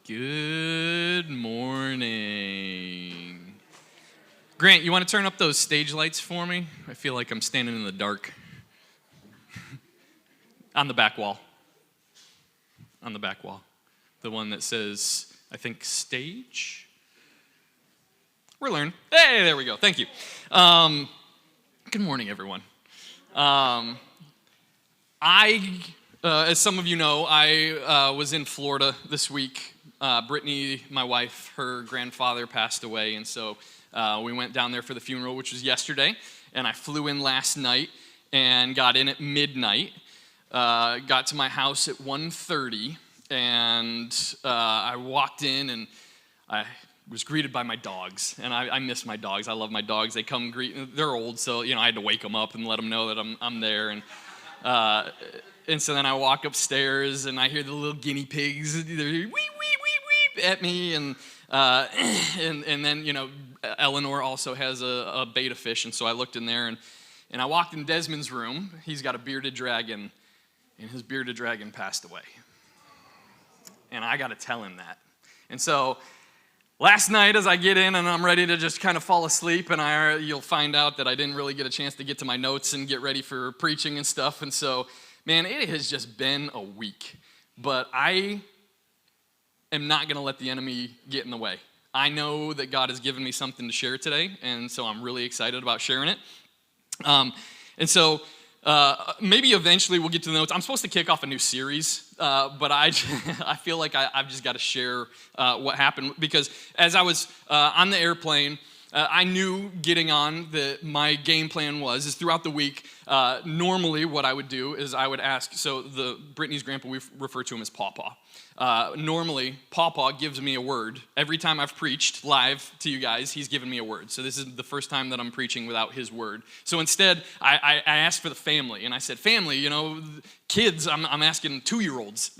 Good morning. Grant, you want to turn up those stage lights for me? I feel like I'm standing in the dark. On the back wall. On the back wall. The one that says, I think, stage? We're learning. Hey, there we go. Thank you. Good morning, everyone. As some of you know, I was in Florida this week. Brittany, my wife, her grandfather passed away, and so we went down there for the funeral, which was yesterday, and I flew in last night and got in at midnight. Got to my house at 1:30, and I walked in, and I was greeted by my dogs, and I miss my dogs. I love my dogs. They come greet. They're old, so I had to wake them up and let them know that I'm there, and so then I walk upstairs, and I hear the little guinea pigs. They're wee wee wee wee at me, and then Eleanor also has a betta fish, and so I looked in there, and I walked in Desmond's room. He's got a bearded dragon, and his bearded dragon passed away, and I got to tell him that. And so last night, as I get in and I'm ready to just kind of fall asleep, and you'll find out that I didn't really get a chance to get to my notes and get ready for preaching and stuff. And so, man, it has just been a week. But I am not going to let the enemy get in the way. I know that God has given me something to share today, and so I'm really excited about sharing it. Maybe eventually we'll get to the notes. I'm supposed to kick off a new series, but I feel like I've just got to share what happened, because as I was on the airplane, I knew getting on that my game plan is throughout the week, normally what I would do is I would ask, so Brittany's grandpa, we refer to him as Pawpaw. Normally, Pawpaw gives me a word. Every time I've preached live to you guys, he's given me a word. So this is the first time that I'm preaching without his word. So instead, I asked for the family, and I said, family, kids, I'm asking 2-year-olds,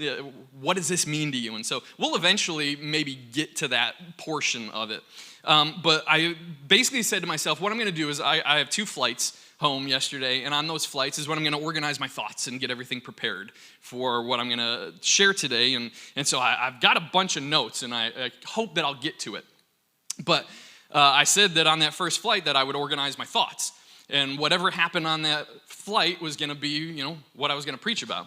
what does this mean to you? And so we'll eventually maybe get to that portion of it. But I basically said to myself, what I'm going to do is I have 2 flights home yesterday, and on those flights is when I'm going to organize my thoughts and get everything prepared for what I'm going to share today. And so I've got a bunch of notes, and I hope that I'll get to it. But I said that on that first flight that I would organize my thoughts, and whatever happened on that flight was going to be, what I was going to preach about.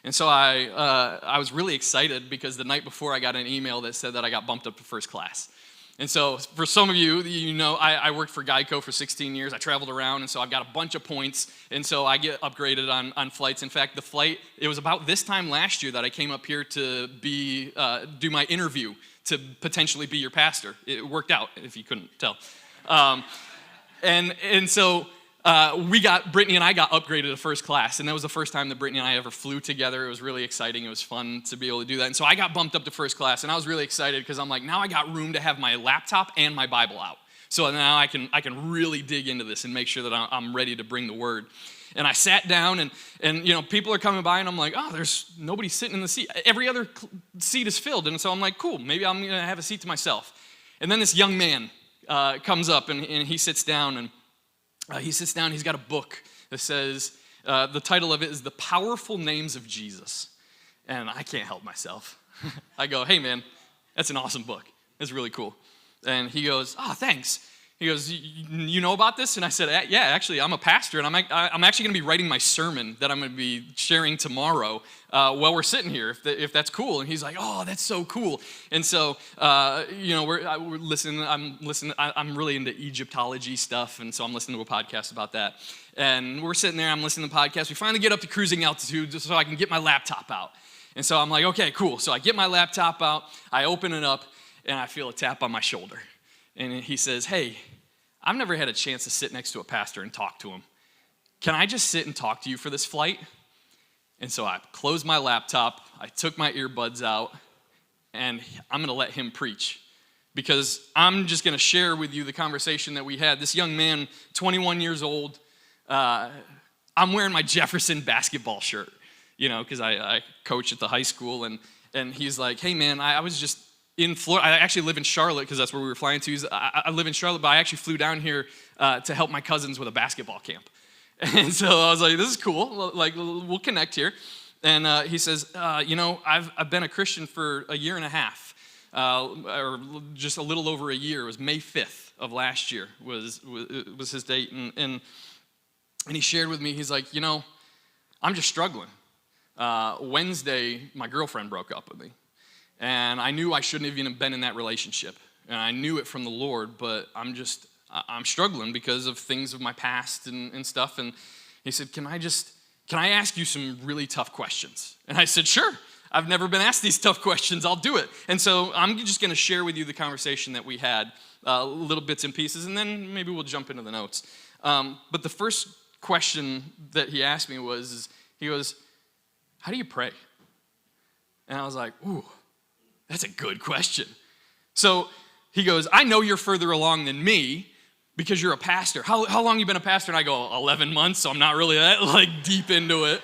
And so I was really excited, because the night before I got an email that said that I got bumped up to first class. And so for some of you, I worked for Geico for 16 years. I traveled around, and so I've got a bunch of points, and so I get upgraded on flights. In fact, the flight, it was about this time last year that I came up here to do my interview to potentially be your pastor. It worked out, if you couldn't tell. So Brittany and I got upgraded to first class, and that was the first time that Brittany and I ever flew together. It was really exciting. It was fun to be able to do that. And so I got bumped up to first class, and I was really excited, because I'm like, now I got room to have my laptop and my Bible out. So now I can really dig into this and make sure that I'm ready to bring the word. And I sat down, and people are coming by, and I'm like, oh, there's nobody sitting in the seat. Every other seat is filled, and so I'm like, cool, maybe I'm going to have a seat to myself. And then this young man comes up, and he sits down, and he's got a book that says, the title of it is The Powerful Names of Jesus. And I can't help myself. I go, hey man, that's an awesome book. It's really cool. And he goes, oh, thanks. He goes, you know about this? And I said, yeah, actually, I'm a pastor, and I'm actually going to be writing my sermon that I'm going to be sharing tomorrow while we're sitting here, if that's cool. And he's like, oh, that's so cool. And so, we're listening. I'm really into Egyptology stuff, and so I'm listening to a podcast about that. And we're sitting there, I'm listening to the podcast. We finally get up to cruising altitude just so I can get my laptop out. And so I'm like, okay, cool. So I get my laptop out, I open it up, and I feel a tap on my shoulder. And he says, hey, I've never had a chance to sit next to a pastor and talk to him. Can I just sit and talk to you for this flight? And so I closed my laptop, I took my earbuds out, and I'm going to let him preach. Because I'm just going to share with you the conversation that we had. This young man, 21 years old, I'm wearing my Jefferson basketball shirt, because I coach at the high school. And he's like, hey man, I was just in Florida. I actually live in Charlotte, because that's where we were flying to. I live in Charlotte, but I actually flew down here to help my cousins with a basketball camp. And so I was like, this is cool. Like, we'll connect here. And he says, I've been a Christian for a year and a half. or just a little over a year. It was May 5th of last year was his date. And he shared with me, he's like, I'm just struggling. Wednesday, my girlfriend broke up with me. And I knew I shouldn't have even been in that relationship. And I knew it from the Lord, but I'm struggling because of things of my past and stuff. And he said, can I ask you some really tough questions? And I said, sure. I've never been asked these tough questions. I'll do it. And so I'm just going to share with you the conversation that we had, little bits and pieces, and then maybe we'll jump into the notes. But the first question that he asked me he goes, how do you pray? And I was like, ooh, that's a good question. So he goes, I know you're further along than me because you're a pastor. How long you been a pastor? And I go, 11 months, so I'm not really that deep into it.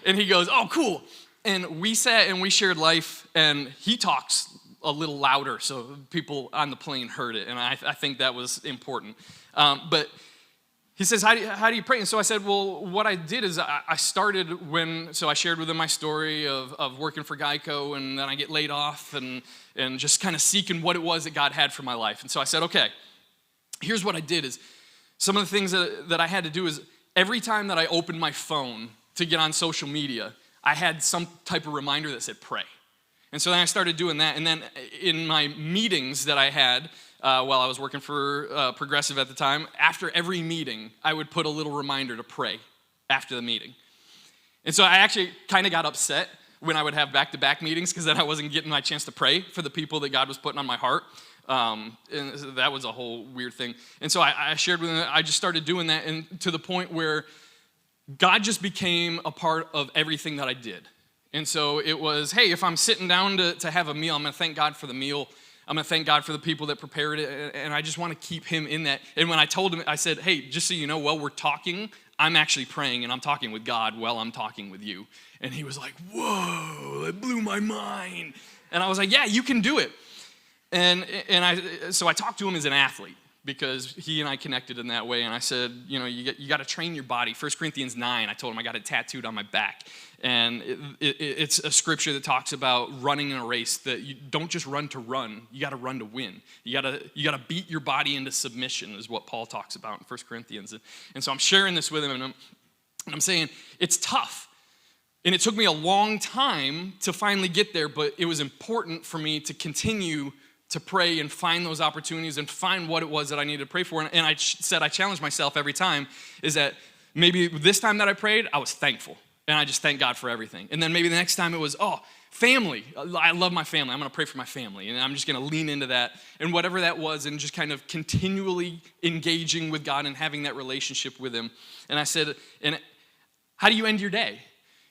And he goes, oh, cool. And we sat and we shared life, and he talks a little louder so people on the plane heard it, and I think that was important. But he says, how do you pray? And so I said, well, what I did is I started so I shared with him my story of working for Geico, and then I get laid off, and just kind of seeking what it was that God had for my life. And so I said, okay, here's what I did is some of the things that I had to do is every time that I opened my phone to get on social media, I had some type of reminder that said pray. And so then I started doing that. And then in my meetings that I had while I was working for Progressive at the time, after every meeting, I would put a little reminder to pray after the meeting. And so I actually kind of got upset when I would have back-to-back meetings because then I wasn't getting my chance to pray for the people that God was putting on my heart. And that was a whole weird thing. And so I shared with them, I just started doing that, and to the point where God just became a part of everything that I did. And so it was, hey, if I'm sitting down to have a meal, I'm going to thank God for the meal. I'm going to thank God for the people that prepared it, and I just want to keep him in that. And when I told him, I said, hey, just so you know, while we're talking, I'm actually praying, and I'm talking with God while I'm talking with you. And he was like, whoa, that blew my mind. And I was like, yeah, you can do it. So I talked to him as an athlete, because he and I connected in that way. And I said, you got to train your body. 1 Corinthians 9, I told him I got it tattooed on my back. And it's a scripture that talks about running in a race, that you don't just run to run, you got to run to win. You got to beat your body into submission, is what Paul talks about in 1 Corinthians. And so I'm sharing this with him, and I'm saying it's tough. And it took me a long time to finally get there, but it was important for me to continue to pray and find those opportunities and find what it was that I needed to pray for. And I said I challenged myself every time, is that maybe this time that I prayed, I was thankful. And I just thank God for everything. And then maybe the next time it was, family. I love my family. I'm going to pray for my family. And I'm just going to lean into that. And whatever that was, and just kind of continually engaging with God and having that relationship with him. And I said, and how do you end your day?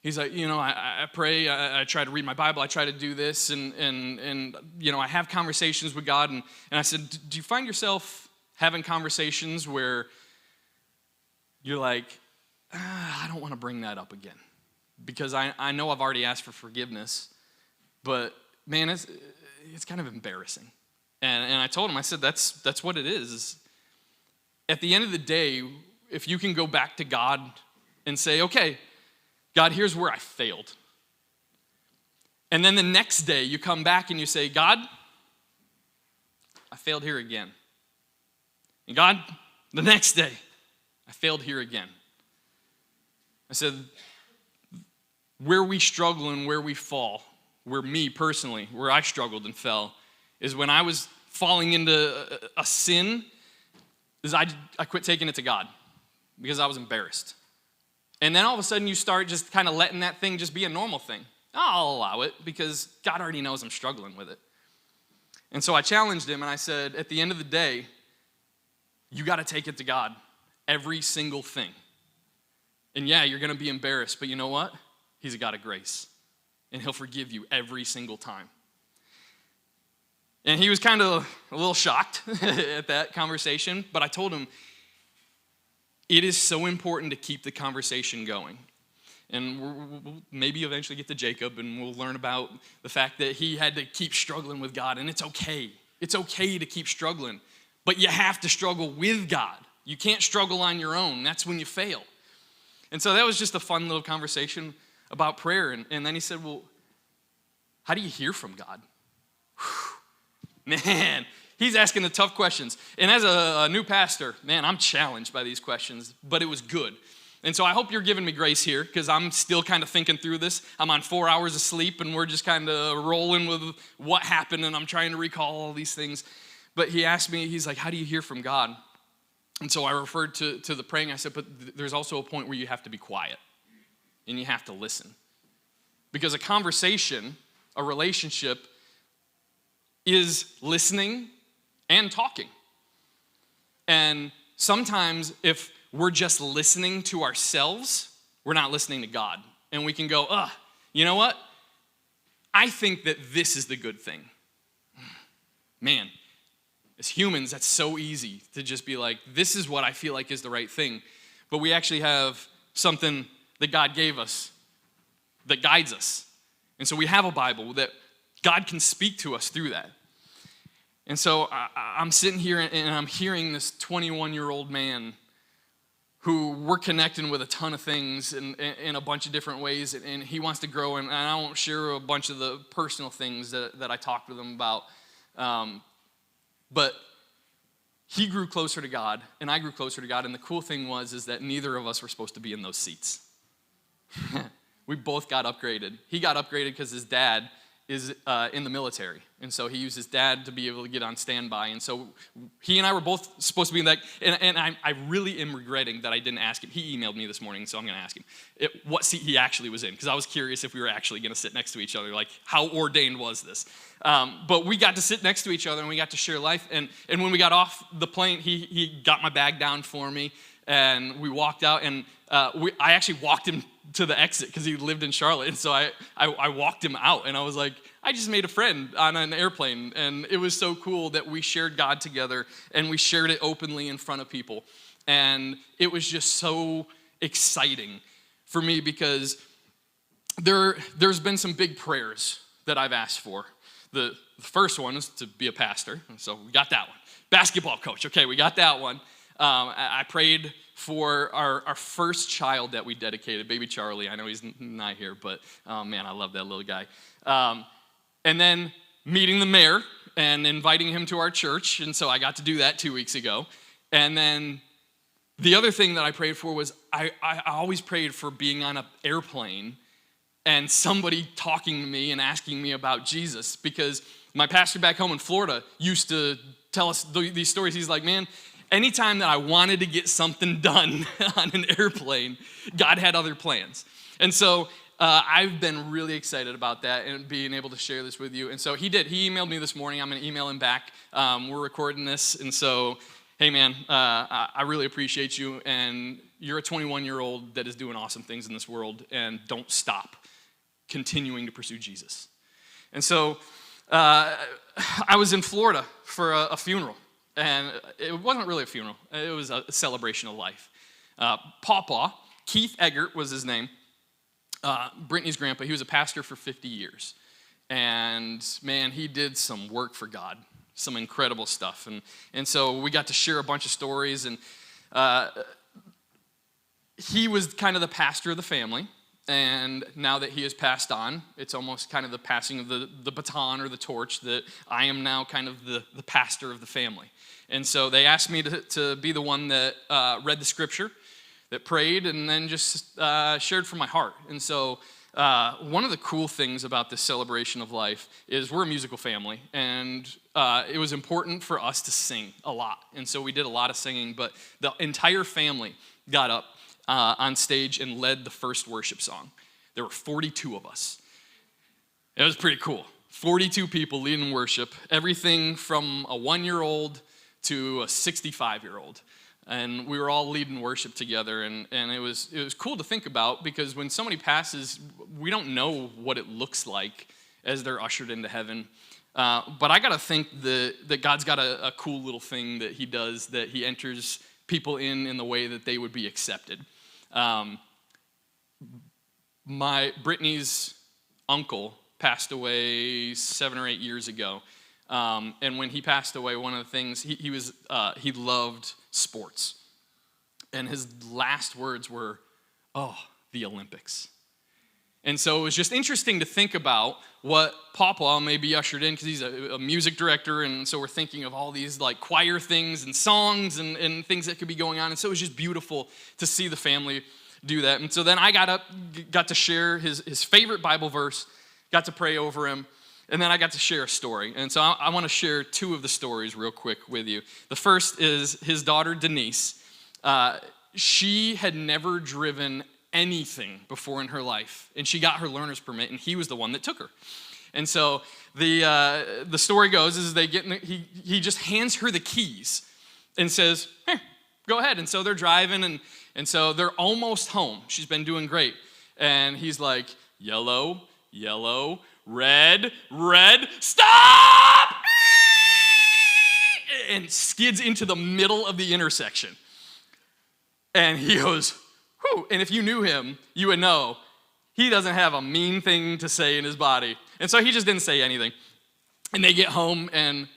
He's like, I pray, I try to read my Bible, I try to do this, and I have conversations with God. And I said, do you find yourself having conversations where you're like, I don't want to bring that up again, because I know I've already asked for forgiveness, but man, it's kind of embarrassing. And I told him, I said, that's what it is. At the end of the day, if you can go back to God and say, okay, God, here's where I failed. And then the next day you come back and you say, God, I failed here again. And God, the next day, I failed here again. I said, where we struggle and where we fall, where me personally, where I struggled and fell, is when I was falling into a sin, is I quit taking it to God because I was embarrassed. And then all of a sudden you start just kind of letting that thing just be a normal thing. I'll allow it because God already knows I'm struggling with it. And so I challenged him and I said, at the end of the day, you got to take it to God, every single thing. And yeah, you're going to be embarrassed, but you know what? He's a God of grace, and he'll forgive you every single time. And he was kind of a little shocked at that conversation, but I told him, it is so important to keep the conversation going. And we'll maybe eventually get to Jacob, and we'll learn about the fact that he had to keep struggling with God, and it's okay. It's okay to keep struggling, but you have to struggle with God. You can't struggle on your own. That's when you fail. And so that was just a fun little conversation about prayer. And then he said, well, how do you hear from God? Man, he's asking the tough questions. And as a new pastor, man, I'm challenged by these questions, but it was good. And so I hope you're giving me grace here because I'm still kind of thinking through this. I'm on 4 hours of sleep and we're just kind of rolling with what happened and I'm trying to recall all these things. But he asked me, he's like, how do you hear from God? And so I referred to the praying. I said, but there's also a point where you have to be quiet and you have to listen. Because a conversation, a relationship, is listening and talking. And sometimes if we're just listening to ourselves, we're not listening to God. And we can go, you know what? I think that this is the good thing. Man, as humans, that's so easy to just be like, this is what I feel like is the right thing. But we actually have something that God gave us that guides us. And so we have a Bible that God can speak to us through that. And so I'm sitting here and I'm hearing this 21-year-old man who we're connecting with a ton of things in a bunch of different ways, and he wants to grow, and I won't share a bunch of the personal things that I talked with him about, but he grew closer to God, and I grew closer to God, and the cool thing is that neither of us were supposed to be in those seats. We both got upgraded. He got upgraded because his dad is in the military. And so he used his dad to be able to get on standby. And so he and I were both supposed to be in that. And I really am regretting that I didn't ask him. He emailed me this morning, so I'm going to ask him what seat he actually was in. Because I was curious if we were actually going to sit next to each other. Like, how ordained was this? But we got to sit next to each other, and we got to share life. And when we got off the plane, he got my bag down for me. And we walked out, and I actually walked him to the exit because he lived in Charlotte. And so I walked him out, and I was like, I just made a friend on an airplane. And it was so cool that we shared God together, and we shared it openly in front of people. And it was just so exciting for me because there's been some big prayers that I've asked for. The first one is to be a pastor, so we got that one. Basketball coach, okay, we got that one. I prayed for our first child that we dedicated, baby Charlie. I know he's not here, but man, I love that little guy. And then meeting the mayor and inviting him to our church, and so I got to do that 2 weeks ago. And then the other thing that I prayed for was I always prayed for being on an airplane and somebody talking to me and asking me about Jesus, because my pastor back home in Florida used to tell us these stories. He's like, man, anytime that I wanted to get something done on an airplane, God had other plans. And so I've been really excited about that and being able to share this with you. And so he did. He emailed me this morning. I'm going to email him back. We're recording this. And so, hey, man, I really appreciate you. And you're a 21-year-old that is doing awesome things in this world. And don't stop continuing to pursue Jesus. And so I was in Florida for a funeral. And it wasn't really a funeral. It was a celebration of life. Pawpaw, Keith Eggert was his name, Brittany's grandpa. He was a pastor for 50 years. And, man, he did some work for God, some incredible stuff. And so we got to share a bunch of stories. And he was kind of the pastor of the family. And now that he has passed on, it's almost kind of the passing of the baton or the torch that I am now kind of the pastor of the family. And so they asked me to be the one that read the scripture, that prayed, and then just shared from my heart. And so one of the cool things about this celebration of life is we're a musical family, and it was important for us to sing a lot. And so we did a lot of singing, but the entire family got up on stage and led the first worship song. There were 42 of us. It was pretty cool. 42 people leading worship, everything from a 1-year-old to a 65-year-old. And we were all leading worship together, and it was cool to think about, because when somebody passes, we don't know what it looks like as they're ushered into heaven. But I got to think that God's got a cool little thing that he does, that he enters people in the way that they would be accepted. Brittany's uncle passed away 7 or 8 years ago. And when he passed away, one of the things, he loved sports. And his last words were, "Oh, the Olympics." And so it was just interesting to think about what Papa may be ushered in, because he's a music director, and so we're thinking of all these like choir things and songs and things that could be going on. And so it was just beautiful to see the family do that. And so then I got to share his favorite Bible verse, got to pray over him, and then I got to share a story. And so I want to share two of the stories real quick with you. The first is his daughter, Denise. She had never driven anything before in her life, and she got her learner's permit, and he was the one that took her. And so the story goes is he just hands her the keys and says, "Hey, go ahead." And so they're driving, and so they're almost home. She's been doing great, and he's like, "Yellow, yellow, red, red, stop!" and skids into the middle of the intersection. And he goes, "Whew." And if you knew him, you would know he doesn't have a mean thing to say in his body. And so he just didn't say anything. And they get home, and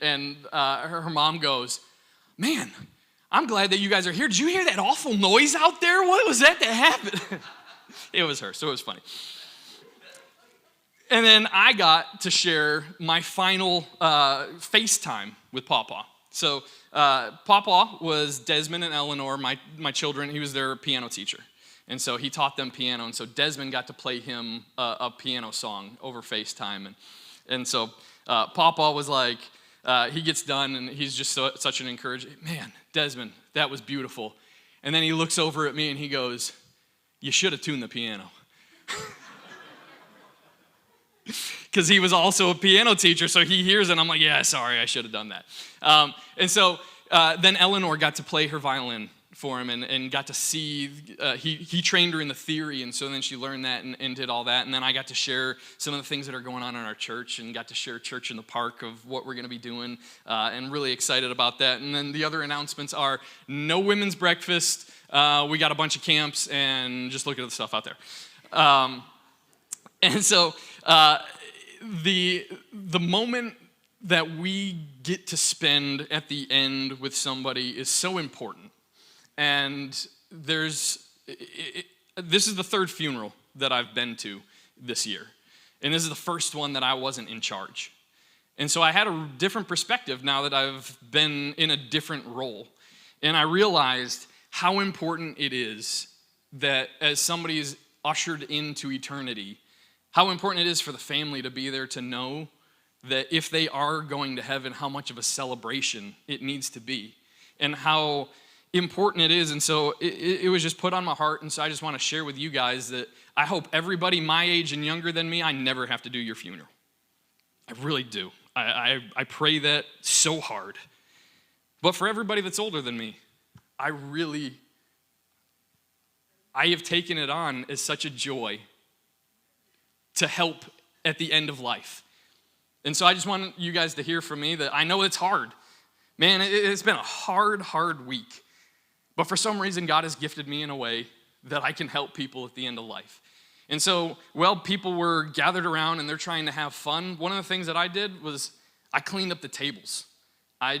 her mom goes, "Man, I'm glad that you guys are here. Did you hear that awful noise out there? What was that happened?" It was her, so it was funny. And then I got to share my final FaceTime with Papa. So Papa was Desmond and Eleanor, my children. He was their piano teacher. And so he taught them piano. And so Desmond got to play him a piano song over FaceTime. And so Papa was like, he gets done, and he's just such an encourager. "Man, Desmond, that was beautiful." And then he looks over at me, and he goes, "You should have tuned the piano." Because he was also a piano teacher, so he hears it, and I'm like, "Yeah, sorry, I should have done that." And so then Eleanor got to play her violin for him, and got to see, he trained her in the theory, and so then she learned that and did all that. And then I got to share some of the things that are going on in our church, and got to share Church in the Park of what we're going to be doing, and really excited about that. And then the other announcements are no women's breakfast, we got a bunch of camps, and just look at the stuff out there. And so the moment that we get to spend at the end with somebody is so important. And this is the third funeral that I've been to this year. And this is the first one that I wasn't in charge. And so I had a different perspective now that I've been in a different role. And I realized how important it is that as somebody is ushered into eternity, how important it is for the family to be there to know that if they are going to heaven, how much of a celebration it needs to be, and how important it is. And so it was just put on my heart, and so I just want to share with you guys that I hope everybody my age and younger than me, I never have to do your funeral. I really do. I pray that so hard. But for everybody that's older than me, I have taken it on as such a joy to help at the end of life. And so I just want you guys to hear from me that I know it's hard. Man, it's been a hard week. But for some reason, God has gifted me in a way that I can help people at the end of life. And so, people were gathered around and they're trying to have fun. One of the things that I did was I cleaned up the tables. I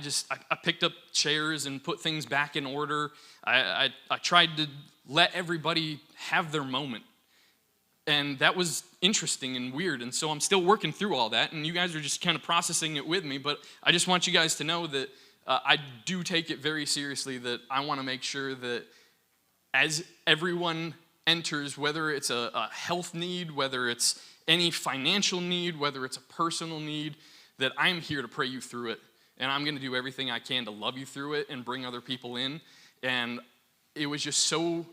picked up chairs and put things back in order. I tried to let everybody have their moment. And that was interesting and weird. And so I'm still working through all that. And you guys are just kind of processing it with me. But I just want you guys to know that I do take it very seriously, that I want to make sure that as everyone enters, whether it's a health need, whether it's any financial need, whether it's a personal need, that I'm here to pray you through it. And I'm going to do everything I can to love you through it and bring other people in. And it was just so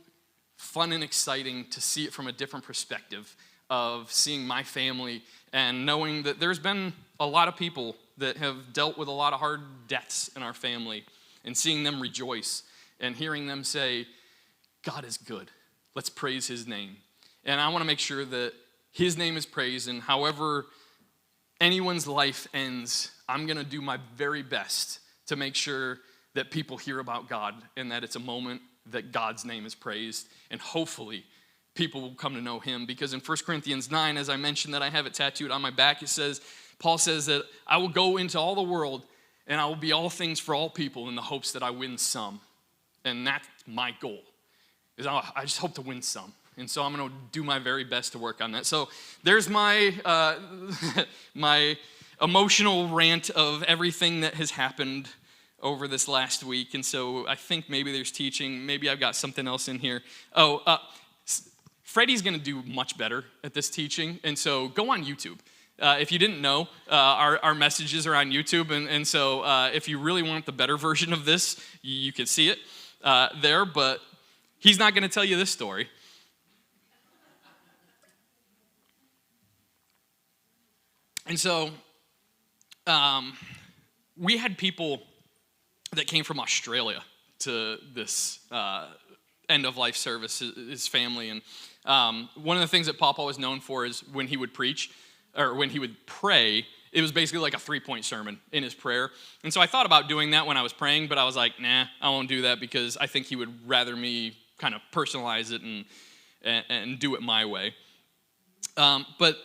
fun and exciting to see it from a different perspective of seeing my family and knowing that there's been a lot of people that have dealt with a lot of hard deaths in our family, and seeing them rejoice and hearing them say, "God is good. Let's praise his name." And I want to make sure that his name is praised, and however anyone's life ends, I'm going to do my very best to make sure that people hear about God and that it's a moment that God's name is praised, and hopefully people will come to know him. Because in 1 Corinthians 9, as I mentioned that I have it tattooed on my back, Paul says that I will go into all the world and I will be all things for all people in the hopes that I win some. And that's my goal, is I just hope to win some. And so I'm going to do my very best to work on that. So there's my my emotional rant of everything that has happened over this last week. And so I think maybe there's teaching. Maybe I've got something else in here. Freddie's going to do much better at this teaching. And so go on YouTube. If you didn't know, our messages are on YouTube. And so if you really want the better version of this, you can see it there. But he's not going to tell you this story. And so we had people that came from Australia to this end-of-life service, his family. And one of the things that Papa was known for is when he would preach, or when he would pray, it was basically like a 3-point sermon in his prayer. And so I thought about doing that when I was praying, but I was like, nah, I won't do that because I think he would rather me kind of personalize it and do it my way. But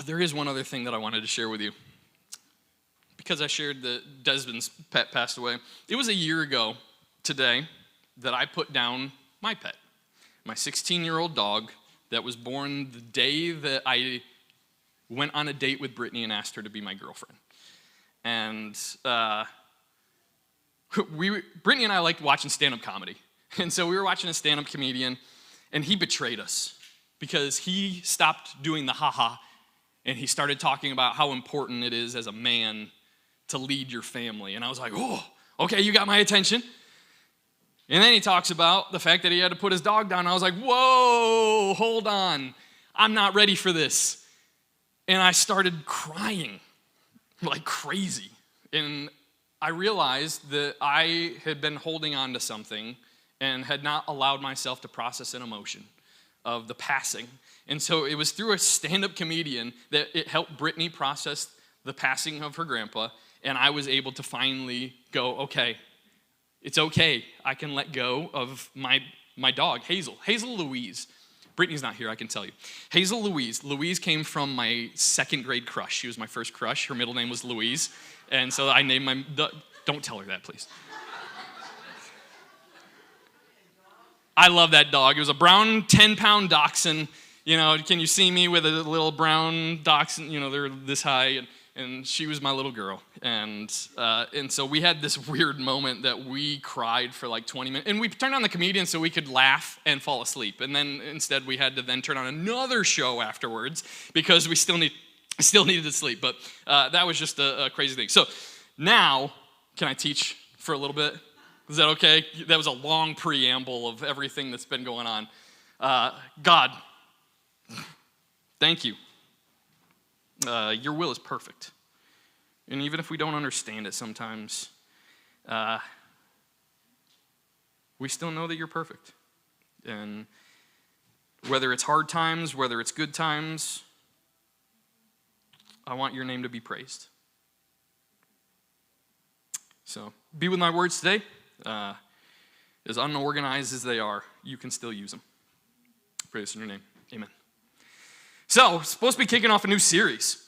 there is one other thing that I wanted to share with you. Because I shared that Desmond's pet passed away. It was a year ago today that I put down my pet, my 16-year-old dog that was born the day that I went on a date with Brittany and asked her to be my girlfriend. And Brittany and I liked watching stand-up comedy. And so we were watching a stand-up comedian, and he betrayed us because he stopped doing the ha-ha, and he started talking about how important it is as a man to lead your family. And I was like, oh, okay, you got my attention. And then he talks about the fact that he had to put his dog down. I was like, whoa, hold on. I'm not ready for this. And I started crying like crazy. And I realized that I had been holding on to something and had not allowed myself to process an emotion of the passing. And so it was through a stand-up comedian that it helped Brittany process the passing of her grandpa. And I was able to finally go, okay, it's okay. I can let go of my dog, Hazel. Hazel Louise. Brittany's not here, I can tell you. Hazel Louise. Louise came from my 2nd grade crush. She was my first crush. Her middle name was Louise. And so I named don't tell her that, please. I love that dog. It was a brown 10-pound dachshund. You know, can you see me with a little brown dachshund? You know, they're this high. And she was my little girl. And so we had this weird moment that we cried for like 20 minutes. And we turned on the comedian so we could laugh and fall asleep. And then instead we had to then turn on another show afterwards because we still needed to sleep. But that was just a crazy thing. So now, can I teach for a little bit? Is that okay? That was a long preamble of everything that's been going on. God, thank you. Your will is perfect. And even if we don't understand it sometimes, we still know that you're perfect. And whether it's hard times, whether it's good times, I want your name to be praised. So be with my words today. As unorganized as they are, you can still use them. Pray this in your name. Amen. So, supposed to be kicking off a new series.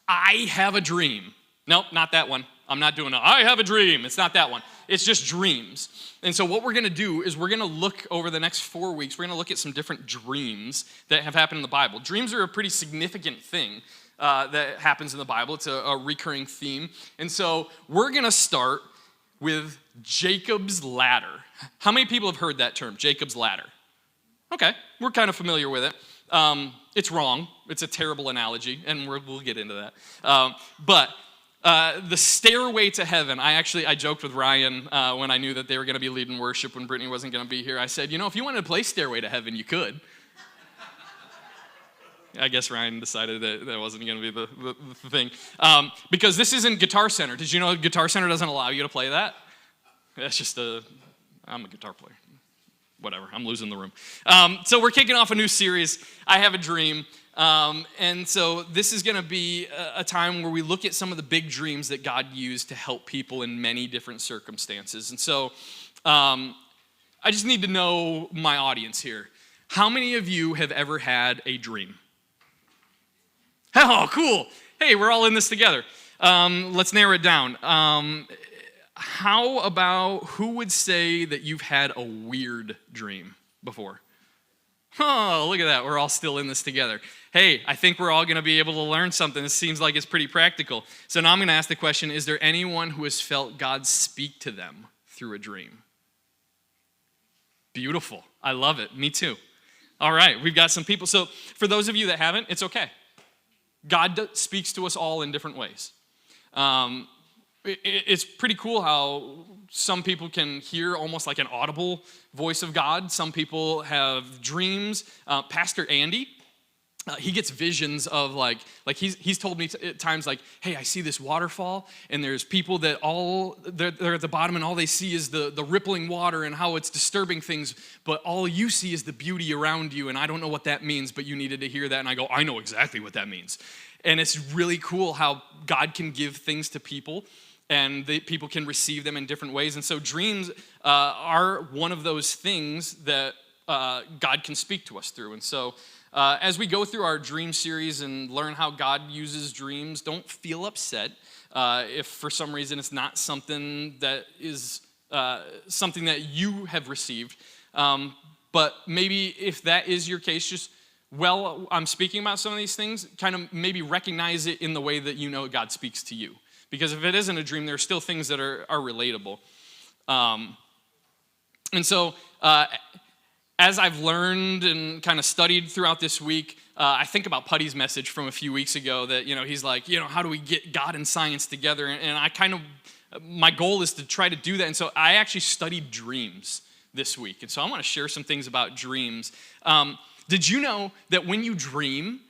I have a dream. Nope, not that one. I'm not doing it. I have a dream. It's not that one. It's just dreams. And so what we're going to do is we're going to look over the next 4 weeks, we're going to look at some different dreams that have happened in the Bible. Dreams are a pretty significant thing that happens in the Bible. It's a recurring theme. And so we're going to start with Jacob's ladder. How many people have heard that term, Jacob's ladder? Okay, we're kind of familiar with it. It's wrong. It's a terrible analogy, and we'll get into that. But the stairway to heaven, I joked with Ryan when I knew that they were going to be leading worship when Brittany wasn't going to be here. I said, if you wanted to play Stairway to Heaven, you could. I guess Ryan decided that wasn't going to be the thing. Because this isn't Guitar Center. Did you know Guitar Center doesn't allow you to play that? That's just I'm a guitar player. Whatever, I'm losing the room. So we're kicking off a new series, I Have a Dream. And so this is going to be a time where we look at some of the big dreams that God used to help people in many different circumstances. And so I just need to know my audience here. How many of you have ever had a dream? Oh, cool. Hey, we're all in this together. Let's narrow it down. how about who would say that you've had a weird dream before? Oh, look at that. We're all still in this together. Hey, I think we're all going to be able to learn something. This seems like it's pretty practical. So now I'm going to ask the question, is there anyone who has felt God speak to them through a dream? Beautiful. I love it. Me too. All right, we've got some people. So for those of you that haven't, it's okay. God speaks to us all in different ways. It's pretty cool how some people can hear almost like an audible voice of God. Some people have dreams. Pastor Andy, he gets visions of like he's told me at times like, hey, I see this waterfall, and there's people that they're at the bottom, and all they see is the rippling water and how it's disturbing things, but all you see is the beauty around you, and I don't know what that means, but you needed to hear that, and I go, I know exactly what that means. And it's really cool how God can give things to people, and people can receive them in different ways. And so dreams are one of those things that God can speak to us through. And so as we go through our dream series and learn how God uses dreams, don't feel upset if for some reason it's not something that is something that you have received. But maybe if that is your case, just I'm speaking about some of these things, kind of maybe recognize it in the way that you know God speaks to you. Because if it isn't a dream, there are still things that are relatable. And so as I've learned and kind of studied throughout this week, I think about Putty's message from a few weeks ago that, he's like, how do we get God and science together? And I my goal is to try to do that. And so I actually studied dreams this week. And so I want to share some things about dreams. Did you know that when you dream,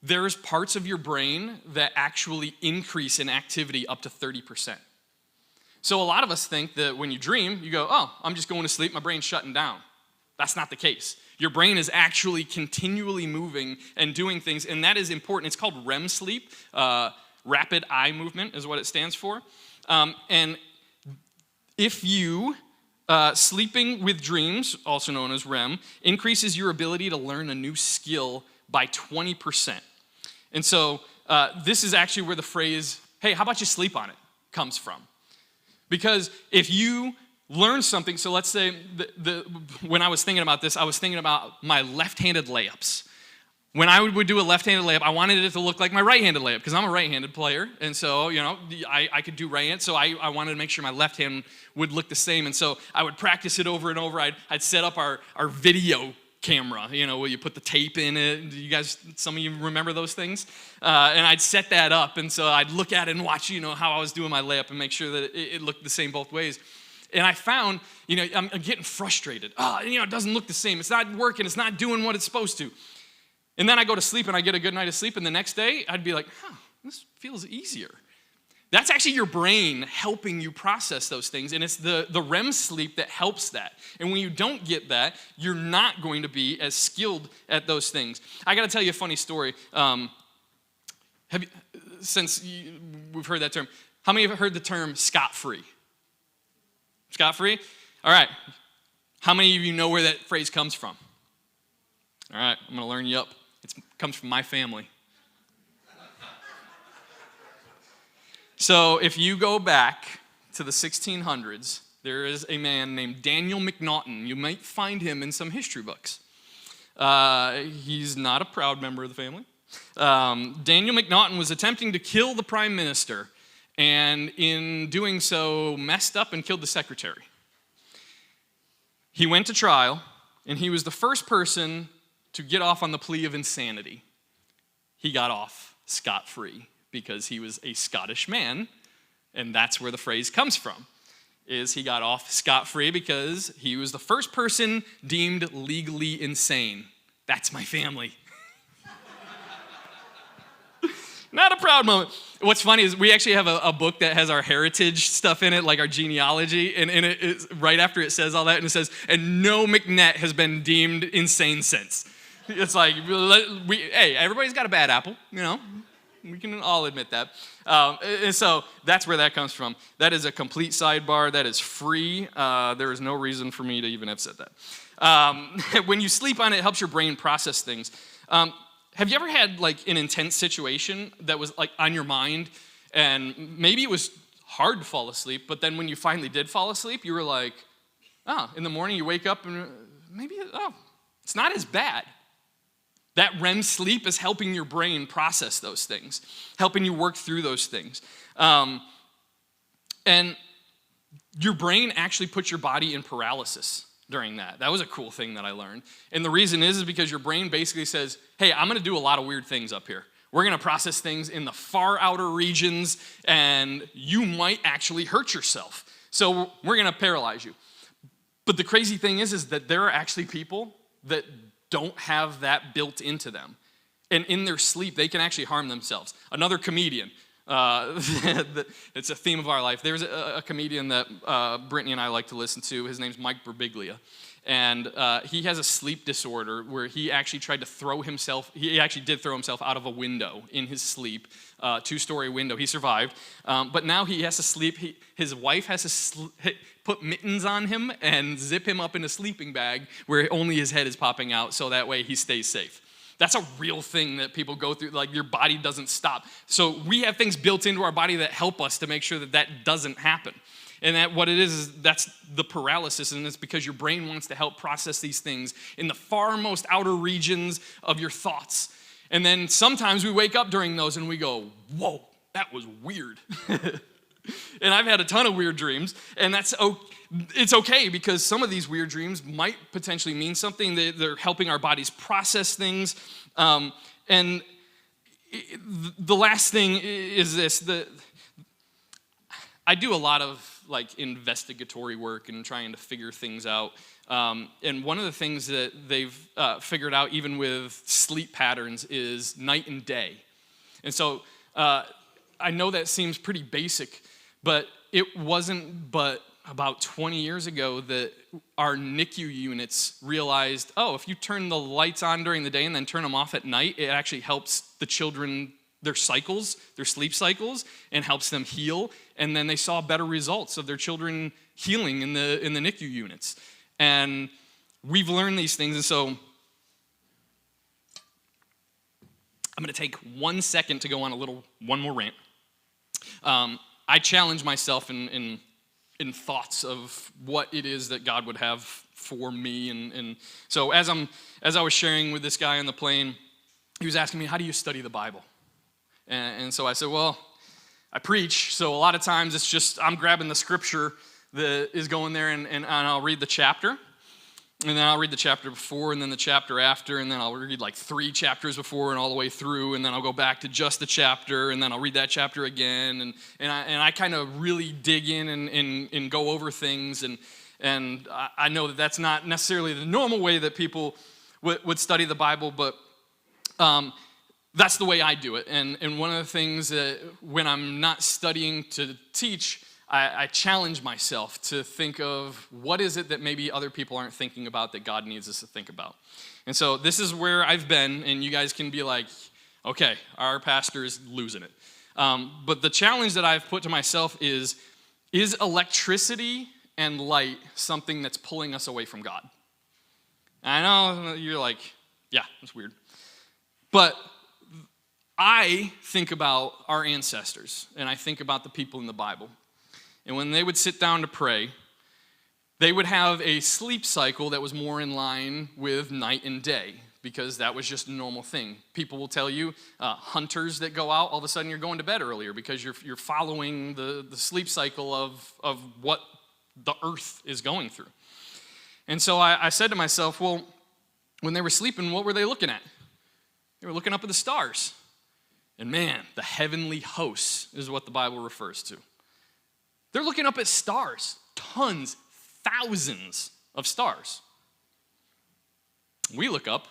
there's parts of your brain that actually increase in activity up to 30%. So a lot of us think that when you dream, you go, oh, I'm just going to sleep, my brain's shutting down. That's not the case. Your brain is actually continually moving and doing things, and that is important. It's called REM sleep. Rapid eye movement is what it stands for. And if you, sleeping with dreams, also known as REM, increases your ability to learn a new skill by 20%. And so this is actually where the phrase, hey, how about you sleep on it, comes from. Because if you learn something, so let's say when I was thinking about this, I was thinking about my left-handed layups. When I would do a left-handed layup, I wanted it to look like my right-handed layup because I'm a right-handed player. And so, I could do right-hand. So I wanted to make sure my left hand would look the same. And so I would practice it over and over. I'd set up our video camera, where you put the tape in it. You guys, some of you remember those things? And I'd set that up. And so I'd look at it and watch, how I was doing my layup and make sure that it looked the same both ways. And I found, I'm getting frustrated. It doesn't look the same. It's not working. It's not doing what it's supposed to. And then I go to sleep and I get a good night of sleep. And the next day, I'd be like, this feels easier. That's actually your brain helping you process those things. And it's the REM sleep that helps that. And when you don't get that, you're not going to be as skilled at those things. I got to tell you a funny story. We've heard that term, how many have heard the term scot-free? Scot-free? All right. How many of you know where that phrase comes from? All right, I'm going to learn you up. It comes from my family. So if you go back to the 1600s, there is a man named Daniel McNaughton. You might find him in some history books. He's not a proud member of the family. Daniel McNaughton was attempting to kill the prime minister, and in doing so, messed up and killed the secretary. He went to trial, and he was the first person to get off on the plea of insanity. He got off scot-free because he was a Scottish man, and that's where the phrase comes from, is he got off scot-free because he was the first person deemed legally insane. That's my family. Not a proud moment. What's funny is we actually have a book that has our heritage stuff in it, like our genealogy, and in it, right after it says all that, and it says, and no McNett has been deemed insane since. It's like, hey, everybody's got a bad apple, We can all admit that. And so that's where that comes from. That is a complete sidebar. That is free. There is no reason for me to even have said that. When you sleep on it, it helps your brain process things. Have you ever had like an intense situation that was like on your mind, and maybe it was hard to fall asleep, but then when you finally did fall asleep, you were like, oh, in the morning you wake up and maybe, it's not as bad. That REM sleep is helping your brain process those things, helping you work through those things. And your brain actually puts your body in paralysis during that. That was a cool thing that I learned. And the reason is because your brain basically says, hey, I'm going to do a lot of weird things up here. We're going to process things in the far outer regions, and you might actually hurt yourself. So we're going to paralyze you. But the crazy thing is that there are actually people that don't have that built into them. And in their sleep, they can actually harm themselves. Another comedian, it's a theme of our life. There's a comedian that Brittany and I like to listen to. His name's Mike Birbiglia. And he has a sleep disorder where he actually tried to throw himself, he actually did throw himself out of a window in his sleep, 2-story window. He survived. But now he has to sleep, his wife has to put mittens on him and zip him up in a sleeping bag where only his head is popping out so that way he stays safe. That's a real thing that people go through, like your body doesn't stop. So we have things built into our body that help us to make sure that that doesn't happen. And that what it is that's the paralysis, and it's because your brain wants to help process these things in the far most outer regions of your thoughts. And then sometimes we wake up during those and we go, whoa, that was weird. And I've had a ton of weird dreams, and it's okay because some of these weird dreams might potentially mean something. They're helping our bodies process things. And the last thing is this. I do a lot of like investigatory work and trying to figure things out. And one of the things that they've figured out even with sleep patterns is night and day. And so I know that seems pretty basic, but it wasn't but about 20 years ago that our NICU units realized, if you turn the lights on during the day and then turn them off at night, it actually helps the children, their cycles, their sleep cycles, and helps them heal. And then they saw better results of their children healing in the NICU units. And we've learned these things, and so I'm going to take 1 second to go on one more rant. I challenge myself in thoughts of what it is that God would have for me. And so as I was sharing with this guy on the plane, he was asking me, how do you study the Bible? And so I said, well, I preach, so a lot of times it's just I'm grabbing the scripture that is going there and I'll read the chapter. And then I'll read the chapter before and then the chapter after, and then I'll read like 3 chapters before and all the way through, and then I'll go back to just the chapter, and then I'll read that chapter again, and I kind of really dig in and go over things, and I know that that's not necessarily the normal way that people would study the Bible, but that's the way I do it. And one of the things that when I'm not studying to teach, I challenge myself to think of what is it that maybe other people aren't thinking about that God needs us to think about. And so this is where I've been, and you guys can be like, okay, our pastor is losing it. But the challenge that I've put to myself is electricity and light something that's pulling us away from God? I know you're like, yeah, that's weird. But I think about our ancestors, and I think about the people in the Bible. And when they would sit down to pray, they would have a sleep cycle that was more in line with night and day, because that was just a normal thing. People will tell you, hunters that go out, all of a sudden you're going to bed earlier because you're following the sleep cycle of what the earth is going through. And so I said to myself, well, when they were sleeping, what were they looking at? They were looking up at the stars. And man, the heavenly hosts is what the Bible refers to. They're looking up at stars, tons, thousands of stars. We look up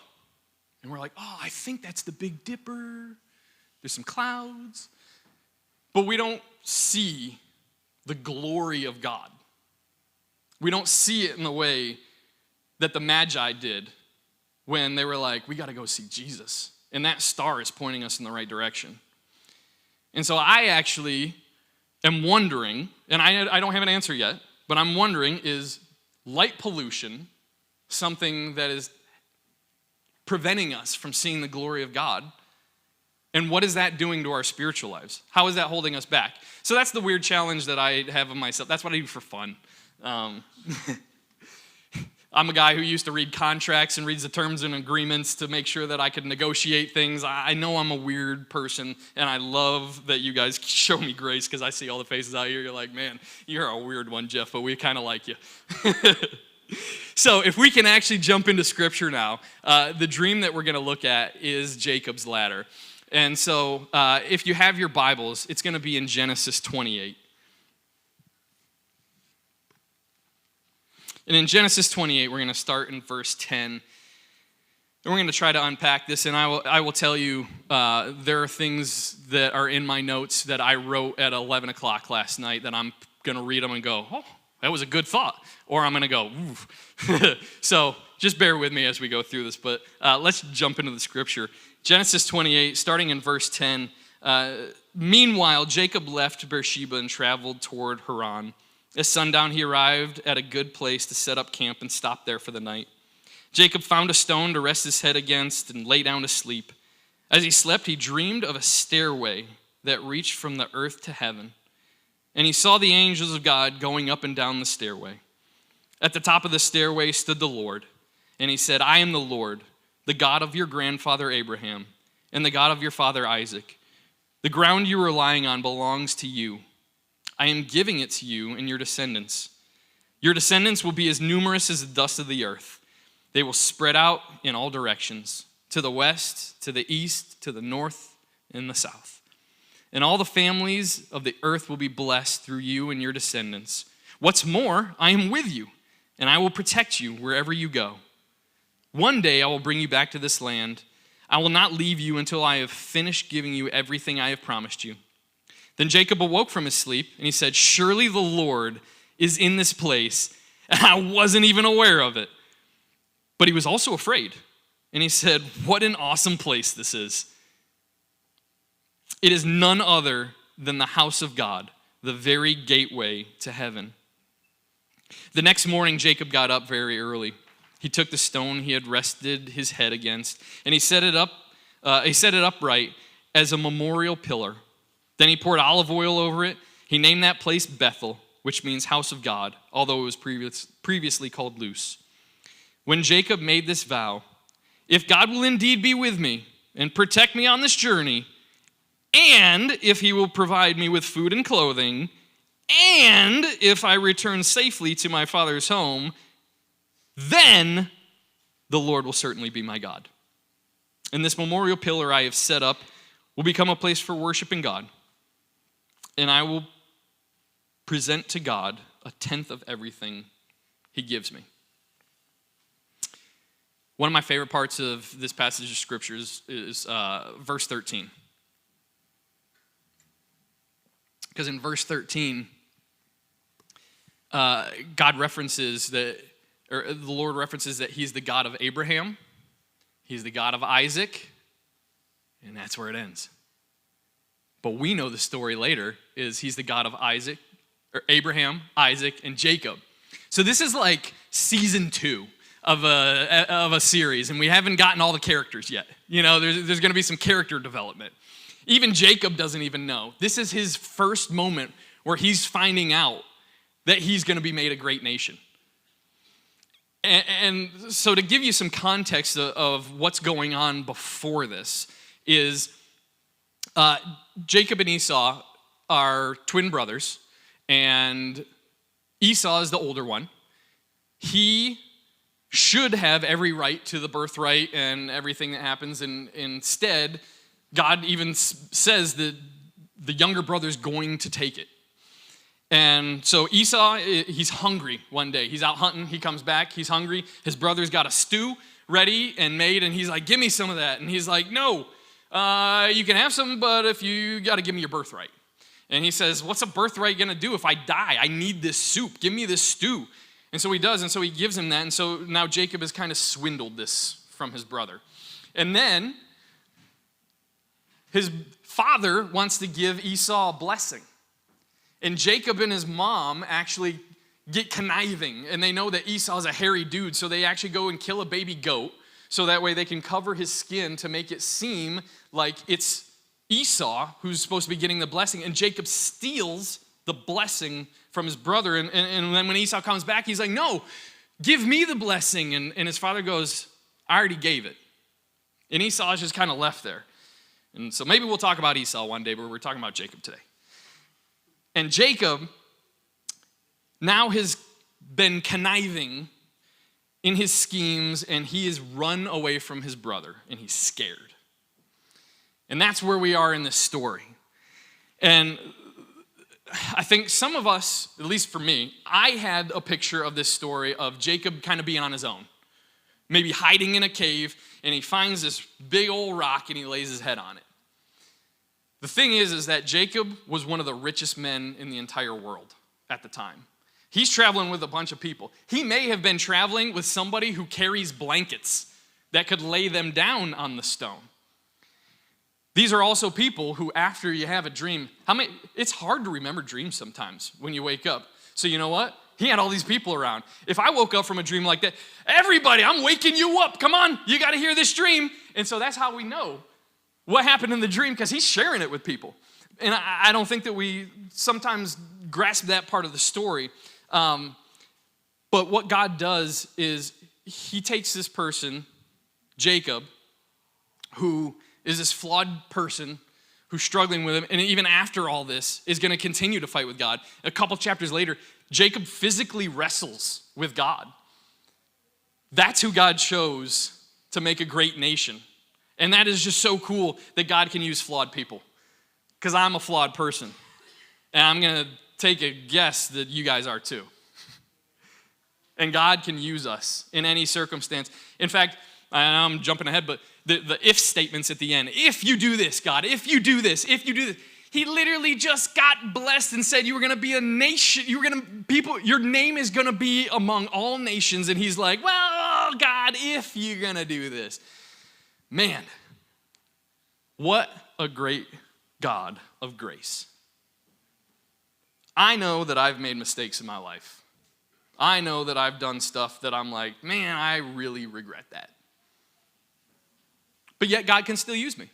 and we're like, oh, I think that's the Big Dipper. There's some clouds. But we don't see the glory of God. We don't see it in the way that the Magi did when they were like, we got to go see Jesus. And that star is pointing us in the right direction. And so I actually am wondering, and I don't have an answer yet, but I'm wondering, is light pollution something that is preventing us from seeing the glory of God? And what is that doing to our spiritual lives? How is that holding us back? So that's the weird challenge that I have of myself. That's what I do for fun. I'm a guy who used to read contracts and reads the terms and agreements to make sure that I could negotiate things. I know I'm a weird person, and I love that you guys show me grace because I see all the faces out here. You're like, man, you're a weird one, Jeff, but we kind of like you. So if we can actually jump into Scripture now, the dream that we're going to look at is Jacob's ladder. And so if you have your Bibles, it's going to be in Genesis 28. And in Genesis 28, we're going to start in verse 10. And we're going to try to unpack this. And I will tell you, there are things that are in my notes that I wrote at 11 o'clock last night that I'm going to read them and go, oh, that was a good thought. Or I'm going to go, ooh. So just bear with me as we go through this. But let's jump into the Scripture. Genesis 28, starting in verse 10. Meanwhile, Jacob left Beersheba and traveled toward Haran. At sundown, he arrived at a good place to set up camp and stop there for the night. Jacob found a stone to rest his head against and lay down to sleep. As he slept, he dreamed of a stairway that reached from the earth to heaven. And he saw the angels of God going up and down the stairway. At the top of the stairway stood the Lord. And he said, I am the Lord, the God of your grandfather Abraham, and the God of your father Isaac. The ground you are lying on belongs to you. I am giving it to you and your descendants. Your descendants will be as numerous as the dust of the earth. They will spread out in all directions, to the west, to the east, to the north, and the south. And all the families of the earth will be blessed through you and your descendants. What's more, I am with you, and I will protect you wherever you go. One day I will bring you back to this land. I will not leave you until I have finished giving you everything I have promised you. Then Jacob awoke from his sleep, and he said, surely the Lord is in this place, and I wasn't even aware of it. But he was also afraid, and he said, what an awesome place this is. It is none other than the house of God, the very gateway to heaven. The next morning, Jacob got up very early. He took the stone he had rested his head against, and he set it upright as a memorial pillar. Then he poured olive oil over it. He named that place Bethel, which means house of God, although it was previously called Luz. When Jacob made this vow, if God will indeed be with me and protect me on this journey, and if he will provide me with food and clothing, and if I return safely to my father's home, then the Lord will certainly be my God. And this memorial pillar I have set up will become a place for worshiping God. And I will present to God a tenth of everything he gives me. One of my favorite parts of this passage of scriptures is verse 13. Because in verse 13, God references that, or the Lord references that he's the God of Abraham, he's the God of Isaac, and that's where it ends. But we know the story later is he's the God of Isaac, or Abraham, Isaac, and Jacob. So this is like season 2 of a series, and we haven't gotten all the characters yet. You know, there's going to be some character development. Even Jacob doesn't even know. This is his first moment where he's finding out that he's going to be made a great nation. And so to give you some context of what's going on before this is Jacob and Esau are twin brothers, and Esau is the older one. He should have every right to the birthright and everything that happens, and instead, God even says that the younger brother's going to take it. And so Esau, he's hungry one day. He's out hunting. He comes back. He's hungry. His brother's got a stew ready and made, and he's like, give me some of that. And he's like, no, you can have some, but if you got to give me your birthright. And he says, what's a birthright going to do if I die? I need this soup. Give me this stew. And so he does, and so he gives him that. And so now Jacob has kind of swindled this from his brother. And then his father wants to give Esau a blessing. And Jacob and his mom actually get conniving, and they know that Esau's a hairy dude, so they actually go and kill a baby goat, so that way they can cover his skin to make it seem like it's Esau, who's supposed to be getting the blessing, and Jacob steals the blessing from his brother. And then when Esau comes back, he's like, no, give me the blessing. And his father goes, I already gave it. And Esau is just kind of left there. And so maybe we'll talk about Esau one day, but we're talking about Jacob today. And Jacob now has been conniving in his schemes, and he has run away from his brother, and he's scared. And that's where we are in this story. And I think some of us, at least for me, I had a picture of this story of Jacob kind of being on his own. Maybe hiding in a cave, and he finds this big old rock, and he lays his head on it. The thing is that Jacob was one of the richest men in the entire world at the time. He's traveling with a bunch of people. He may have been traveling with somebody who carries blankets that could lay them down on the stone. These are also people who, after you have a dream, it's hard to remember dreams sometimes when you wake up. So you know what? He had all these people around. If I woke up from a dream like that, everybody, I'm waking you up. Come on, you got to hear this dream. And so that's how we know what happened in the dream, because he's sharing it with people. And I don't think that we sometimes grasp that part of the story. But what God does is he takes this person, Jacob, who is this flawed person who's struggling with him, and even after all this is going to continue to fight with God. A couple chapters later, Jacob physically wrestles with God. That's who God chose to make a great nation. And that is just so cool that God can use flawed people, because I'm a flawed person. And I'm going to take a guess that you guys are too. And God can use us in any circumstance. In fact, I'm jumping ahead, but the if statements at the end. If you do this, God, if you do this, if you do this. He literally just got blessed and said you were going to be a nation. Your name is going to be among all nations. And he's like, well, God, if you're going to do this. Man, what a great God of grace. I know that I've made mistakes in my life. I know that I've done stuff that I'm like, man, I really regret that. But yet God can still use me.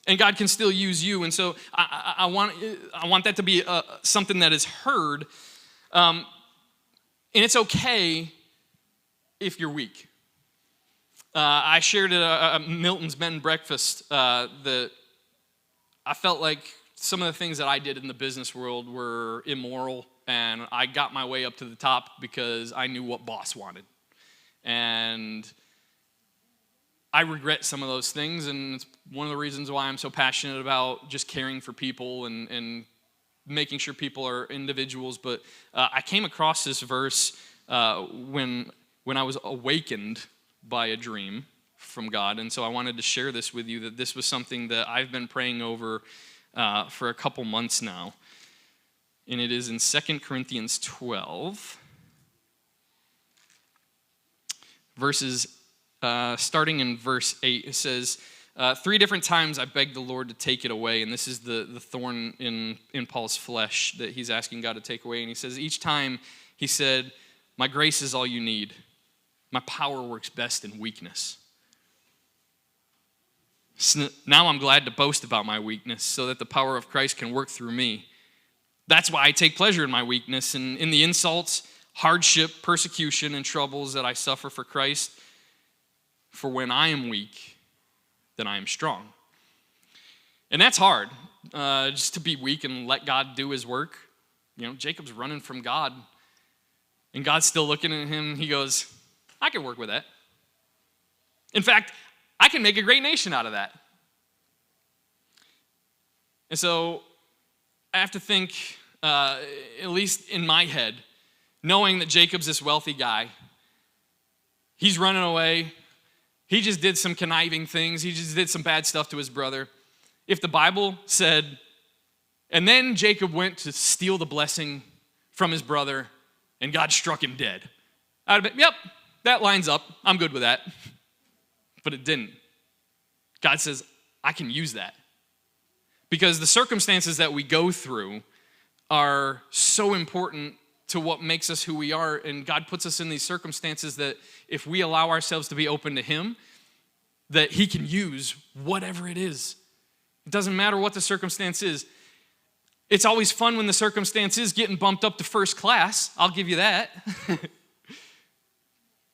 And God can still use you. And so I want that to be something that is heard. And it's okay if you're weak. I shared at Milton's Bed and Breakfast that I felt like some of the things that I did in the business world were immoral, and I got my way up to the top because I knew what boss wanted. And I regret some of those things, and it's one of the reasons why I'm so passionate about just caring for people and making sure people are individuals. But I came across this verse when I was awakened by a dream from God, and so I wanted to share this with you, that this was something that I've been praying over for a couple months now. And it is in 2 Corinthians 12, starting in verse 8. It says, 3 different times I begged the Lord to take it away, and this is the thorn in Paul's flesh that he's asking God to take away. And he says, each time he said, my grace is all you need. My power works best in weakness. So now I'm glad to boast about my weakness so that the power of Christ can work through me. That's why I take pleasure in my weakness and in the insults, hardship, persecution, and troubles that I suffer for Christ. For when I am weak, then I am strong. And that's hard, just to be weak and let God do his work. You know, Jacob's running from God, and God's still looking at him. He goes, I can work with that. In fact, I can make a great nation out of that. And so I have to think, at least in my head, knowing that Jacob's this wealthy guy, he's running away. He just did some conniving things. He just did some bad stuff to his brother. If the Bible said, and then Jacob went to steal the blessing from his brother, and God struck him dead, I'd have been, yep, that lines up. I'm good with that. But it didn't. God says, I can use that. Because the circumstances that we go through are so important to what makes us who we are. And God puts us in these circumstances that if we allow ourselves to be open to him, that he can use whatever it is. It doesn't matter what the circumstance is. It's always fun when the circumstance is getting bumped up to first class. I'll give you that.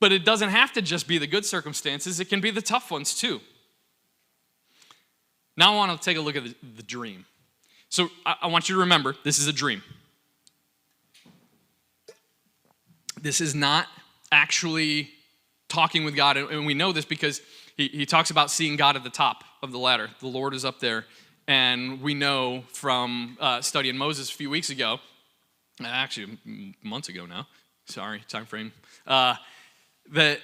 But it doesn't have to just be the good circumstances. It can be the tough ones too. Now I want to take a look at the dream. So I want you to remember, this is a dream. This is not actually talking with God, and we know this because he talks about seeing God at the top of the ladder. The Lord is up there, and we know from studying Moses a few weeks ago, actually months ago now, sorry, time frame, that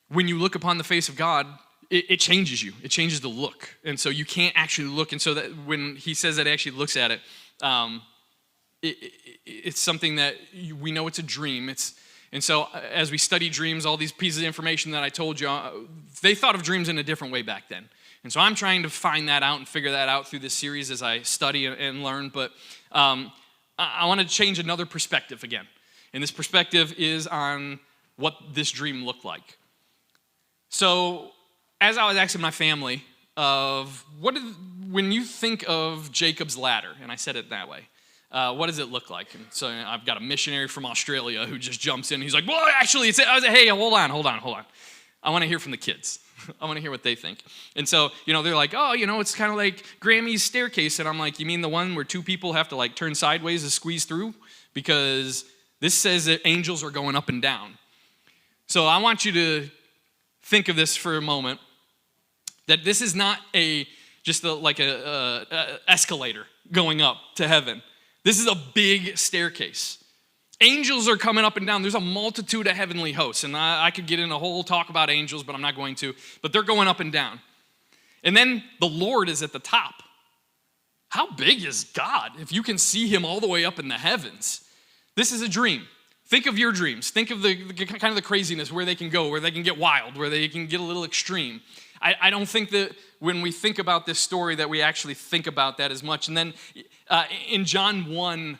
when you look upon the face of God, it changes you. It changes the look, and so you can't actually look, and so that when he says that he actually looks at it, it's something that we know it's a dream. And so as we study dreams, all these pieces of information that I told you, they thought of dreams in a different way back then. And so I'm trying to find that out and figure that out through this series as I study and learn. But I want to change another perspective again. And this perspective is on what this dream looked like. So as I was asking my family when you think of Jacob's ladder, and I said it that way, what does it look like? And so I've got a missionary from Australia who just jumps in. He's like, well, actually, I was like, hey, hold on. I want to hear from the kids. I want to hear what they think. And so, they're like, oh, it's kind of like Grammy's staircase. And I'm like, you mean the one where two people have to like turn sideways to squeeze through? Because this says that angels are going up and down. So I want you to think of this for a moment, that this is not just like a escalator going up to heaven. This is a big staircase. Angels are coming up and down. There's a multitude of heavenly hosts. And I could get in a whole talk about angels, but I'm not going to. But they're going up and down. And then the Lord is at the top. How big is God if you can see him all the way up in the heavens? This is a dream. Think of your dreams. Think of the kind of the craziness, where they can go, where they can get wild, where they can get a little extreme. I don't think that when we think about this story that we actually think about that as much. And then in John 1,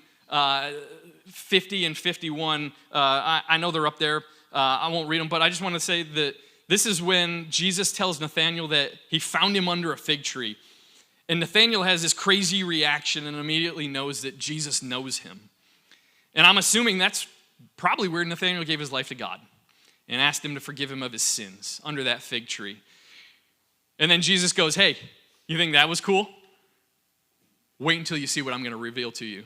50 and 51, I know they're up there. I won't read them, but I just want to say that this is when Jesus tells Nathanael that he found him under a fig tree. And Nathanael has this crazy reaction and immediately knows that Jesus knows him. And I'm assuming that's probably where Nathanael gave his life to God and asked him to forgive him of his sins, under that fig tree. And then Jesus goes, hey, you think that was cool? Wait until you see what I'm going to reveal to you.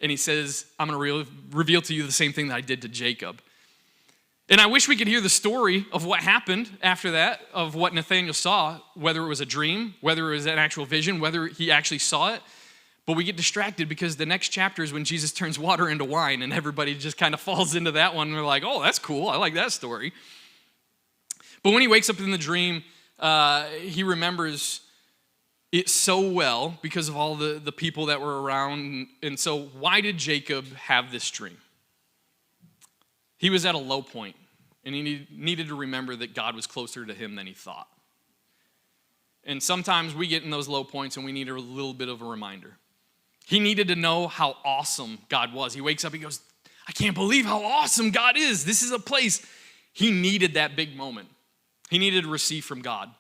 And he says, I'm going to reveal to you the same thing that I did to Jacob. And I wish we could hear the story of what happened after that, of what Nathanael saw, whether it was a dream, whether it was an actual vision, whether he actually saw it. But we get distracted because the next chapter is when Jesus turns water into wine, and everybody just kind of falls into that one. And we're like, oh, that's cool. I like that story. But when he wakes up in the dream, he remembers it so well because of all the people that were around. And so why did Jacob have this dream? He was at a low point, and he needed to remember that God was closer to him than he thought. And sometimes we get in those low points and we need a little bit of a reminder. He needed to know how awesome God was. He wakes up, he goes, I can't believe how awesome God is. This is a place. He needed that big moment. He needed to receive from God.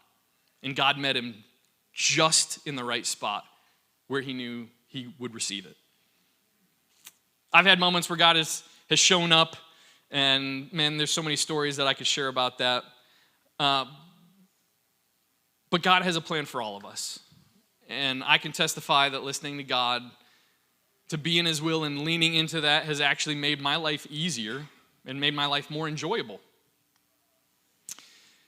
And God met him just in the right spot where he knew he would receive it. I've had moments where God has shown up, and man, there's so many stories that I could share about that. But God has a plan for all of us. And I can testify that listening to God, to be in his will and leaning into that, has actually made my life easier and made my life more enjoyable.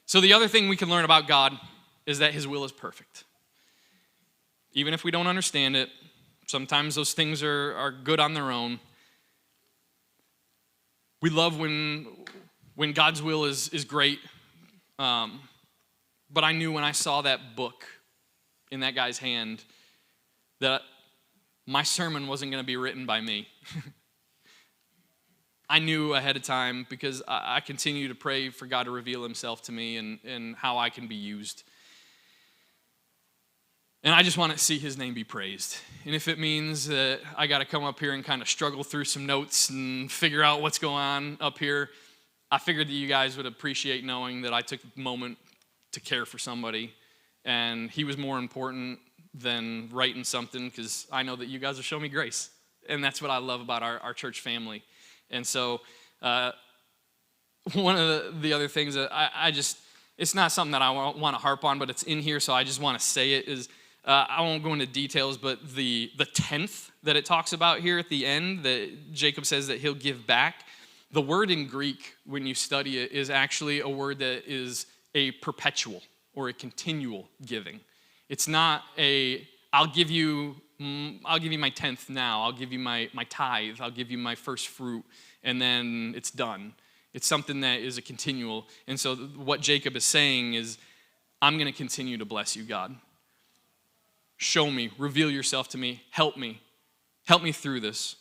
So the other thing we can learn about God is that his will is perfect. Even if we don't understand it, sometimes those things are good on their own. We love when God's will is great. But I knew when I saw that book in that guy's hand that my sermon wasn't going to be written by me. I knew ahead of time because I continue to pray for God to reveal himself to me and how I can be used. And I just want to see his name be praised. And if it means that I got to come up here and kind of struggle through some notes and figure out what's going on up here, I figured that you guys would appreciate knowing that I took a moment to care for somebody, and he was more important than writing something, because I know that you guys will show me grace. And that's what I love about our church family. And so one of the other things that I just, it's not something that I want to harp on, but it's in here, so I just want to say it, is I won't go into details, but the tenth that it talks about here at the end, that Jacob says that he'll give back, the word in Greek, when you study it, is actually a word that is a perpetual or a continual giving. It's not I'll give you my tenth now, I'll give you my tithe, I'll give you my first fruit, and then it's done. It's something that is a continual. And so what Jacob is saying is, I'm going to continue to bless you, God. Show me, reveal yourself to me, help me through this.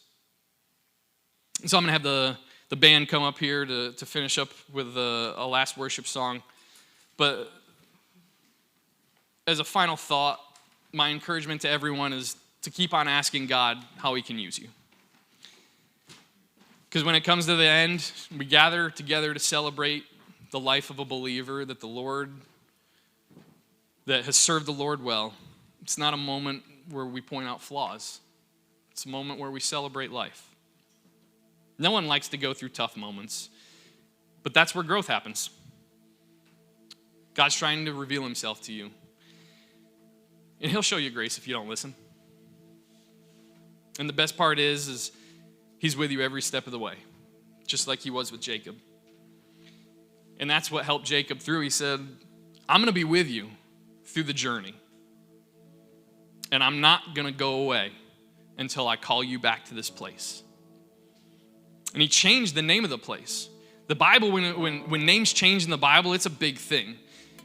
And so I'm going to have the band come up here to finish up with a last worship song. But as a final thought, my encouragement to everyone is to keep on asking God how he can use you. Because when it comes to the end, we gather together to celebrate the life of a believer that has served the Lord well. It's not a moment where we point out flaws. It's a moment where we celebrate life. No one likes to go through tough moments, but that's where growth happens. God's trying to reveal himself to you. And he'll show you grace if you don't listen. And the best part is he's with you every step of the way, just like he was with Jacob. And that's what helped Jacob through. He said, I'm going to be with you through the journey. And I'm not going to go away until I call you back to this place. And he changed the name of the place. The Bible, when names change in the Bible, it's a big thing.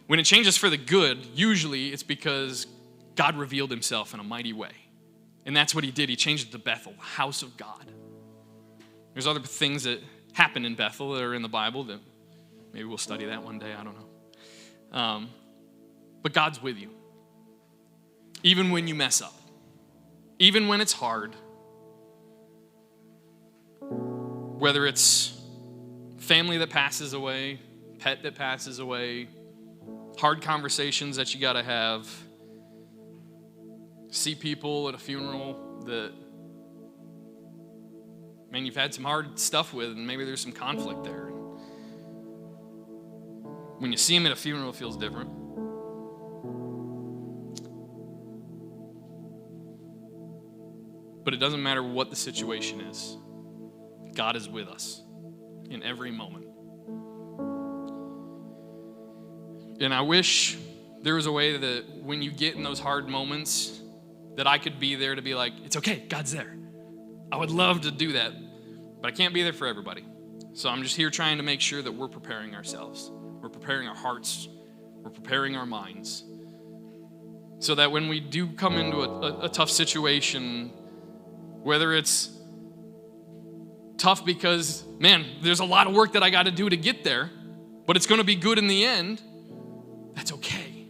When it changes for the good, usually it's because God revealed himself in a mighty way. And that's what he did. He changed it to Bethel, the house of God. There's other things that happen in Bethel that are in the Bible that maybe we'll study that one day. I don't know. But God's with you. Even when you mess up. Even when it's hard. Whether it's family that passes away, pet that passes away, hard conversations that you got to have, see people at a funeral that, man, you've had some hard stuff with, and maybe there's some conflict there. When you see them at a funeral, it feels different. But it doesn't matter what the situation is. God is with us in every moment. And I wish there was a way that when you get in those hard moments, that I could be there to be like, it's okay, God's there. I would love to do that, but I can't be there for everybody. So I'm just here trying to make sure that we're preparing ourselves. We're preparing our hearts. We're preparing our minds. So that when we do come into a tough situation, whether it's tough because, man, there's a lot of work that I got to do to get there, but it's going to be good in the end, that's okay.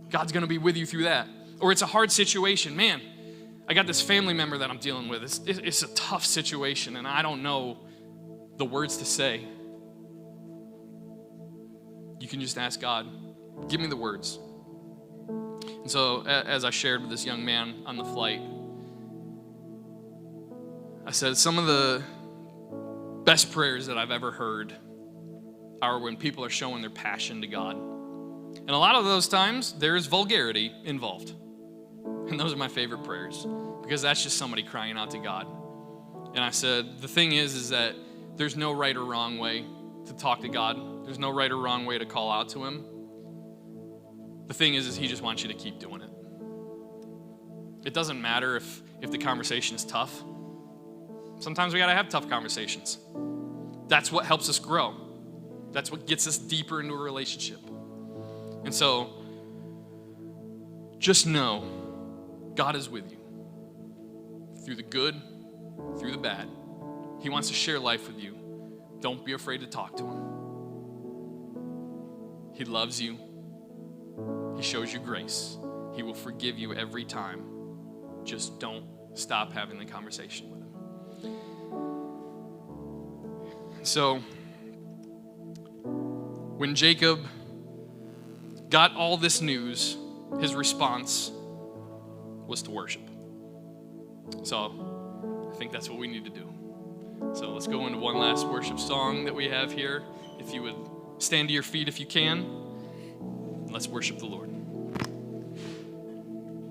God's going to be with you through that. Or it's a hard situation. Man, I got this family member that I'm dealing with. It's a tough situation, and I don't know the words to say. You can just ask God, give me the words. And so as I shared with this young man on the flight, I said some of the best prayers that I've ever heard are when people are showing their passion to God. And a lot of those times, there's vulgarity involved. And those are my favorite prayers, because that's just somebody crying out to God. And I said, the thing is that there's no right or wrong way to talk to God. There's no right or wrong way to call out to him. The thing is he just wants you to keep doing it. It doesn't matter if the conversation is tough. Sometimes we got to have tough conversations. That's what helps us grow. That's what gets us deeper into a relationship. And so, just know God is with you. Through the good, through the bad. He wants to share life with you. Don't be afraid to talk to him. He loves you. He shows you grace. He will forgive you every time. Just don't stop having the conversation with him. So, when Jacob got all this news, his response was to worship. So I think that's what we need to do. So let's go into one last worship song that we have here. If you would stand to your feet if you can, let's worship the Lord.